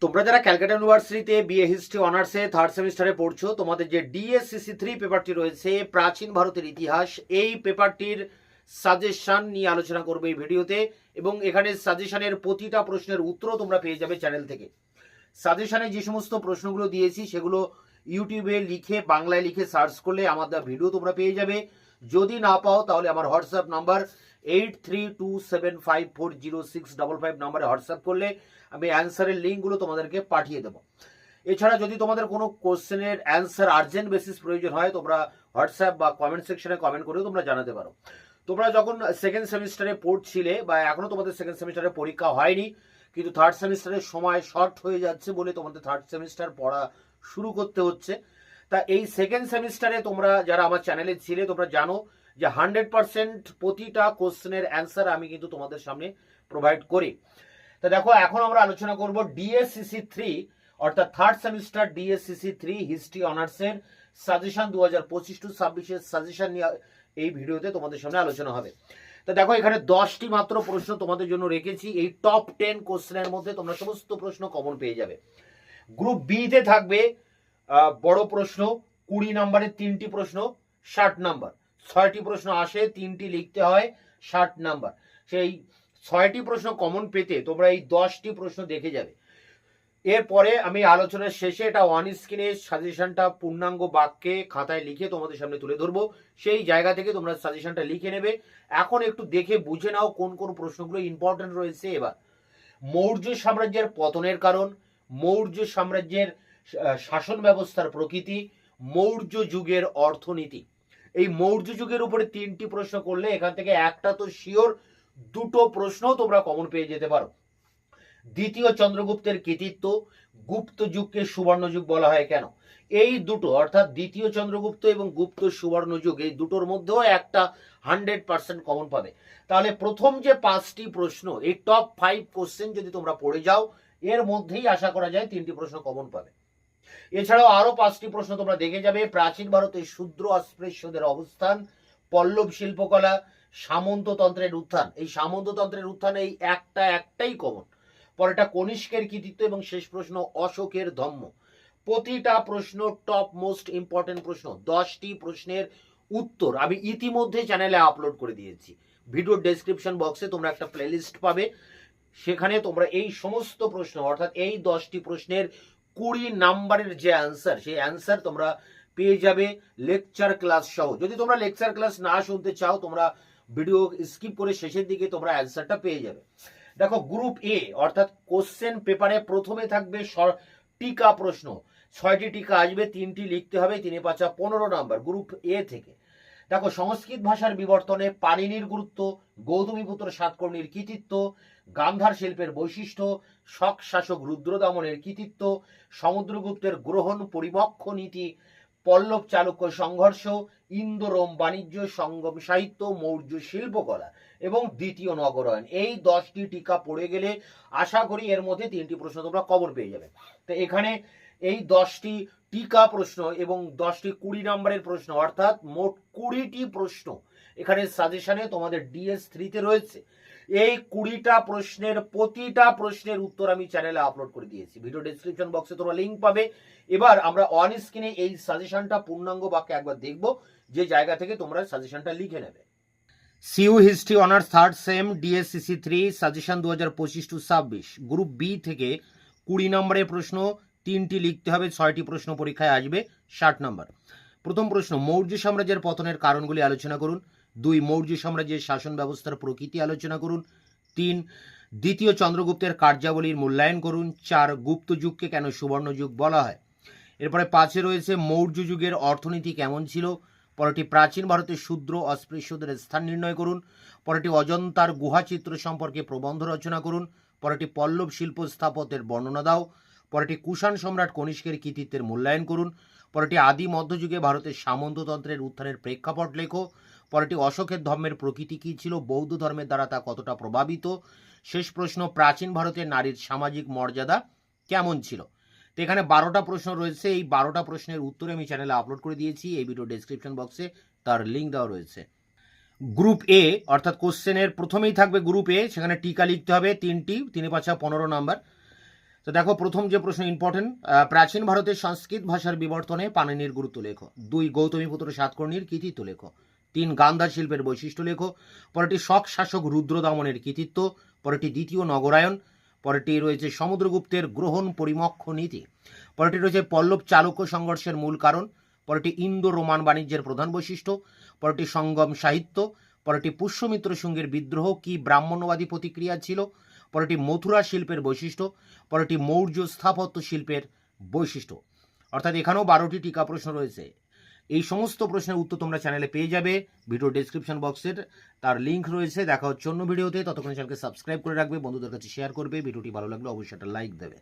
তোমরা যারা ক্যালকাটা ইউনিভার্সিটিতে বিএ হিস্ট্রি অনার্সে থার্ড সেমিস্টারে পড়ছো, তোমাদের যে ডিএসসিসি 3 পেপারটি রয়েছে প্রাচীন ভারতের ইতিহাস, এই পেপারটির সাজেশন নিয়ে আলোচনা করবে এই ভিডিওতে। এবং এখানে সাজেশনের প্রতিটা প্রশ্নের উত্তরও তোমরা পেয়ে যাবে চ্যানেল থেকে। সাজেশনে যে সমস্ত প্রশ্নগুলো দিয়েছি সেগুলো ইউটিউবে লিখে বাংলায় লিখে সার্চ করলে আমার ভিডিও তোমরা পেয়ে যাবে। যদি না পাও তাহলে আমার হোয়াটসঅ্যাপ নাম্বার 8327540655 নাম্বারে হোয়াটসঅ্যাপ করলে আমি অ্যান্সারের লিঙ্কগুলো তোমাদেরকে পাঠিয়ে দেবো। এছাড়া যদি তোমাদের কোনো কোশ্চেনের অ্যান্সার আর্জেন্ট বেসিস প্রয়োজন হয়, তোমরা হোয়াটসঅ্যাপ বা কমেন্ট সেকশনে কমেন্ট করেও তোমরা জানাতে পারো। তোমরা যখন সেকেন্ড সেমিস্টারে পড়ছিলে বা এখনো তোমাদের সেকেন্ড সেমিস্টারে পরীক্ষা হয়নি, কিন্তু থার্ড সেমিস্টারের সময় শর্ট হয়ে যাচ্ছে বলে তোমাদের থার্ড সেমিস্টার পড়া শুরু করতে হচ্ছে। তা এই সেকেন্ড সেমিস্টারে তোমরা যারা আমার চ্যানেলে ছিলে তোমরা জানো যে 100% প্রতিটা কোশ্চেনের অ্যান্সার আমি কিন্তু তোমাদের সামনে প্রোভাইড করি। তা দেখো, এখন আমরা আলোচনা করব ডিএসসিসি 3 অর্থাৎ থার্ড সেমিস্টার ডিএসসিসি 3 হিস্ট্রি অনার্সের সাজেশন 2025-26 সাজেশন নিয়ে এই ভিডিওতে তোমাদের সামনে আলোচনা হবে। তা দেখো, এখানে 10টি মাত্র প্রশ্ন তোমাদের জন্য রেখেছি। এই টপ 10 কোশ্চেনের মধ্যে তোমরা সমস্ত প্রশ্ন কমন পেয়ে যাবে। গ্রুপ বি তে থাকবে বড় প্রশ্ন 20 নম্বরের 3টি প্রশ্ন, 60 নাম্বার। 6টি প্রশ্ন আসে, 3টি লিখতে হয়, 60 নাম্বার। সেই 6টি প্রশ্ন কমন পেতে তোমরা এই 10টি প্রশ্ন দেখে যাবে। এরপরে আমি আলোচনার শেষে এটা ওয়ান স্ক্রিনে সাজেশনটা পূর্ণাঙ্গ বাক্যে খাতায় লিখে তোমাদের সামনে তুলে ধরবো। সেই জায়গা থেকে তোমরা সাজেশনটা লিখে নেবে। এখন একটু দেখে বুঝে নাও কোন কোন প্রশ্নগুলো ইম্পর্টেন্ট রয়েছে। এবার মৌর্য সাম্রাজ্যের পতনের কারণ, মৌর্য সাম্রাজ্যের শাসন ব্যবস্থার প্রকৃতি, মৌর্য যুগের অর্থনীতি। এই মৌর্য যুগের উপরে 3টি প্রশ্ন করলে এখান থেকে একটা তো শিওর, 2টো প্রশ্ন তোমরা কমন পেয়ে যেতে পারো। দ্বিতীয় চন্দ্রগুপ্তের কৃতিত্ব, গুপ্ত যুগকে সুবর্ণ যুগ বলা হয় কেন? এই দুটো অর্থাৎ দ্বিতীয় চন্দ্রগুপ্ত এবং গুপ্ত সুবর্ণ যুগ, এই দুটোর মধ্যেও একটা 100% কমন পাবে। তাহলে প্রথম যে 5টি প্রশ্ন, এই টপ 5 কোশ্চেন যদি তোমরা পড়ে যাও, এর মধ্যেই আশা করা যায় 3টি প্রশ্ন কমন পাবে। এছাড়াও আরো 5টি প্রশ্ন তোমরা দেখে যাবে। প্রাচীন ভারতের শূদ্র অস্পৃশ্যদের অবস্থান, পল্লব শিল্পকলা, সামন্ততন্ত্রের উত্থান। এই সামন্ততন্ত্রের উত্থান এই একটাই কমন। পরেরটা কনিষ্কের কৃতিত্ব এবং শেষ প্রশ্ন অশোকের ধম্ম। প্রতিটা প্রশ্ন টপ মোস্ট ইম্পর্টেন্ট প্রশ্ন। 10টি প্রশ্নের উত্তর আমি ইতিমধ্যে চ্যানেলে আপলোড করে দিয়েছি। ভিডিও ডেসক্রিপশন বক্সে তোমরা একটা প্লেলিস্ট পাবে, সেখানে তোমরা এই সমস্ত প্রশ্ন অর্থাৎ এই 10টি প্রশ্নের 20 নাম্বারের যে অ্যান্সার, সেই অ্যান্সার তোমরা পেয়ে যাবে লেকচার ক্লাস সহ। যদি তোমরা লেকচার ক্লাস না শুনতে চাও, তোমরা ভিডিও স্কিপ করে শেষের দিকে তোমরা অ্যান্সারটা পেয়ে যাবে। দেখো, গ্রুপ এ অর্থাৎ কোশ্চেন পেপারে প্রথমে থাকবে টিকা প্রশ্ন। 6টি টিকা আসবে, 3টি লিখতে হবে, 3 5 15 নাম্বার গ্রুপ এ থেকে। দেখো, সংস্কৃত ভাষার বিবর্তনে পাণিনির গুরুত্ব, গৌতমীপুত্র সাতকর্ণীর কৃতিত্ব, গান্ধার শিল্পের বৈশিষ্ট্য, শক শাসক রুদ্রদমনের কৃতিত্ব, সমুদ্রগুপ্তের গ্রহণ পরিবক্ষ নীতি, পল্লব চালুক্য সংঘর্ষ, ইন্দো রোম বাণিজ্য সঙ্গম সাহিত্য, মৌর্য শিল্পকলা এবং দ্বিতীয় নগরায়ন। এই 10টি টিকা পড়ে গেলে আশা করি এর মধ্যে 3টি প্রশ্ন তোমরা কমন পেয়ে যাবে। তো এখানে এই 10টি টিকা প্রশ্ন এবং 10টি 20 নম্বরের প্রশ্ন অর্থাৎ মোট 20টি প্রশ্ন এখানে সাজেশনে তোমাদের DS3 তে রয়েছে। এই 20টা প্রশ্নের প্রতিটা প্রশ্নের উত্তর আমি চ্যানেলে আপলোড করে দিয়েছি। ভিডিও ডেসক্রিপশন বক্সে তোমরা লিঙ্ক পাবে। এবার আমরা অন স্ক্রিনে এই সাজেশনটা পূর্ণাঙ্গ বাক্যে একবার দেখব, যে জায়গা থেকে তোমরা সাজেশনটা লিখে নেবে। CU history honours third sem DSCC 3 suggestion 2025-26 group B থেকে 20 নম্বরের প্রশ্ন, 3টি লিখতে হবে, 6টি প্রশ্ন পরীক্ষায় আসবে, 60 নম্বর। প্রথম প্রশ্ন, মৌর্য সাম্রাজ্যের পতনের কারণগুলি আলোচনা করুন। 2 মৌর্য সাম্রাজ্যের শাসন ব্যবস্থার প্রকৃতি আলোচনা করুন। 3 দ্বিতীয় চন্দ্রগুপ্তের কার্যাবলীর মূল্যায়ন করুন। 4 গুপ্ত যুগকে কেন সুবর্ণ যুগ বলা হয়। এরপরে 5-এ রয়েছে মৌর্য যুগের অর্থনীতি কেমন ছিল। পরেরটি প্রাচীন ভারতের শূদ্র অস্পৃশ্যদের স্থান নির্ণয় করুন। পরেরটি অজন্তার গুহাচিত্র সম্পর্কে প্রবন্ধ রচনা করুন। পরেরটি পল্লব শিল্প স্থাপত্যের বর্ণনা দাও। পরেরটি কুষাণ সম্রাট কনিষ্কের কৃতিত্বের মূল্যায়ন করুন। পরেরটি আদি মধ্যযুগে ভারতের সামন্ততন্ত্রের উত্থানের প্রেক্ষাপট লেখো। পরেরটি অশোকের ধর্মের প্রকৃতি কী ছিল, বৌদ্ধ ধর্মের দ্বারা তা কতটা প্রভাবিত। শেষ প্রশ্ন, প্রাচীন ভারতের নারীর সামাজিক মর্যাদা কেমন ছিল। তো এখানে 12টা প্রশ্ন রয়েছে। এই 12টা প্রশ্নের উত্তরে আমি চ্যানেলে আপলোড করে দিয়েছি। এই ভিডিও ডেসক্রিপশন বক্সে তার লিঙ্ক দেওয়া রয়েছে। গ্রুপ এ অর্থাৎ কোশ্চেনের প্রথমেই থাকবে গ্রুপ এ, সেখানে টিকা লিখতে হবে 3টি, 3 5 15 নাম্বার। তো তো দেখো প্রথম যে প্রশ্ন ইম্পর্টেন্ট, প্রাচীন ভারতের সংস্কৃত ভাষার বিবর্তনে পাণিনির গুরুত্ব লেখো। 2 গৌতমীপুত্র সাতকর্ণীর কৃতিত্ব লেখো। 3 গান্ধার শিল্পের বৈশিষ্ট্য লেখো। পরেরটি শক শাসক রুদ্রদমনের কৃতিত্ব। পরেরটি দ্বিতীয় নগরায়ন। পরেরটি রয়েছে সমুদ্রগুপ্তের গ্রহণ পরিমক্ষ নীতি। পরেরটি রয়েছে পল্লব চালুক্য সংঘর্ষের মূল কারণ। পরেরটি ইন্দো রোমান বাণিজ্যের প্রধান বৈশিষ্ট্য। পরেরটি সঙ্গম সাহিত্য। পরেরটি পুষ্যমিত্র সঙ্গের বিদ্রোহ কি ব্রাহ্মণ্যবাদী প্রতিক্রিয়া ছিল। পরেরটি মথুরা শিল্পের বৈশিষ্ট্য। পরেরটি মৌর্য স্থাপত্য শিল্পের বৈশিষ্ট্য। অর্থাৎ এখানেও 12টি টিকা প্রশ্ন রয়েছে। এই সমস্ত প্রশ্নের উত্তর তোমরা চ্যানেলে পেয়ে যাবে, ভিডিও ডেসক্রিপশন বক্সের তার লিঙ্ক রয়েছে। দেখা হচ্ছে অন্য ভিডিওতে, ততক্ষণ চ্যানেলকে সাবস্ক্রাইব করে রাখবে, বন্ধুদের কাছে শেয়ার করবে, ভিডিওটি ভালো লাগলে অবশ্যই একটা লাইক দেবে।